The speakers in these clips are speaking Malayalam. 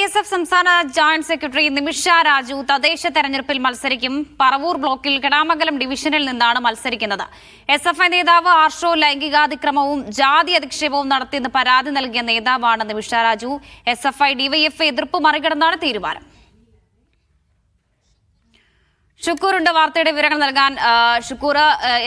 ISF സംസ്ഥാന ജോയിന്റ് സെക്രട്ടറി നിമിഷ രാജു തദ്ദേശ തെരഞ്ഞെടുപ്പിൽ മത്സരിക്കും. പറവൂർ ബ്ലോക്കിൽ കെടാമംഗലം ഡിവിഷനിൽ നിന്നാണ് മത്സരിക്കുന്നത്. SFI നേതാവ് ആർഷോ ലൈംഗികാതിക്രമവും ജാതി അധിക്ഷേപവും നടത്തിയെന്ന് പരാതി നൽകിയ നേതാവാണ് നിമിഷ രാജു. SFI DYFI എതിർപ്പ് മറികടന്നാണ് തീരുമാനം. ഷുക്കൂറുണ്ട് വാർത്തയുടെ വിവരങ്ങൾ നൽകാൻ. ഷുക്കൂർ,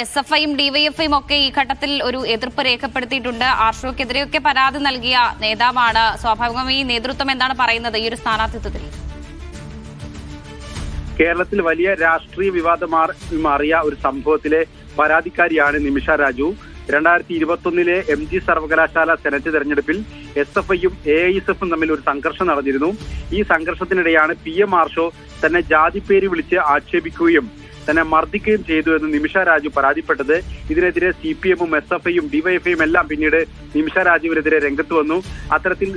SFIയും DYFIയും ഒക്കെ ഈ ഘട്ടത്തിൽ ഒരു എതിർപ്പ് രേഖപ്പെടുത്തിയിട്ടുണ്ട്. ആർഷോക്കെതിരെയൊക്കെ പരാതി നൽകിയ നേതാവാണ്. സ്വാഭാവികമായി ഈ നേതൃത്വം എന്താണ് പറയുന്നത് ഈ ഒരു സ്ഥാനാർത്ഥിത്വത്തിൽ? കേരളത്തിൽ വലിയ രാഷ്ട്രീയ വിവാദം മാറിയ ഒരു സംഭവത്തിലെ പരാതിക്കാരിയാണ് നിമിഷ രാജു. 2021 MG സർവകലാശാല സെനറ്റ് തെരഞ്ഞെടുപ്പിൽ SFIയും AISFും തമ്മിൽ ഒരു സംഘർഷം നടന്നിരുന്നു. ഈ സംഘർഷത്തിനിടെയാണ് PM ആർഷോ തന്നെ ജാതിപ്പേര് വിളിച്ച് ആക്ഷേപിക്കുകയും തന്നെ മർദ്ദിക്കുകയും ചെയ്തു എന്ന് നിമിഷ രാജു പരാതിപ്പെട്ടത്. ഇതിനെതിരെ CPMും SFIയും DYFIയും എല്ലാം പിന്നീട് നിമിഷ രാജുവിനെതിരെ രംഗത്ത് വന്നു. അത്തരത്തിൽ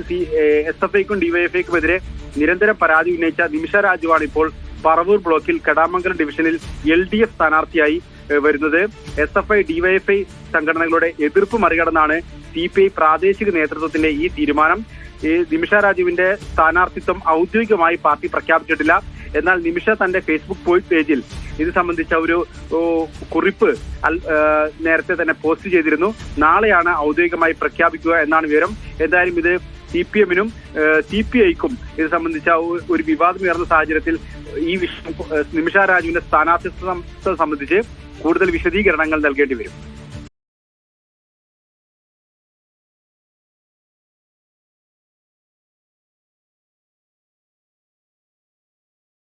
SFIക്കും DYFIക്കും എതിരെ നിരന്തരം പരാതി ഉന്നയിച്ച നിമിഷ രാജുവാണ് ഇപ്പോൾ പറവൂർ ബ്ലോക്കിൽ കെടാമംഗലം ഡിവിഷനിൽ LDF സ്ഥാനാർത്ഥിയായി വരുന്നത്. SFI DYFI സംഘടനകളുടെ എതിർപ്പ് മറികടന്നാണ് CPI പ്രാദേശിക നേതൃത്വത്തിന്റെ ഈ തീരുമാനം. നിമിഷ രാജുവിന്റെ സ്ഥാനാർത്ഥിത്വം ഔദ്യോഗികമായി പാർട്ടി പ്രഖ്യാപിച്ചിട്ടില്ല. എന്നാൽ നിമിഷ തന്റെ ഫേസ്ബുക്ക് പേജിൽ ഇത് സംബന്ധിച്ച ഒരു കുറിപ്പ് നേരത്തെ തന്നെ പോസ്റ്റ് ചെയ്തിരുന്നു. നാളെയാണ് ഔദ്യോഗികമായി പ്രഖ്യാപിക്കുക എന്നാണ് വിവരം. എന്തായാലും ഇത് CPMനും CPIക്കും ഇത് സംബന്ധിച്ച ഒരു വിവാദമുയർന്ന സാഹചര്യത്തിൽ ഈ വിഷയം നിമിഷ രാജുവിന്റെ സ്ഥാനാർത്ഥിത്വം സംബന്ധിച്ച് കൂടുതൽ വിശദീകരണങ്ങൾ നൽകേണ്ടി വരും.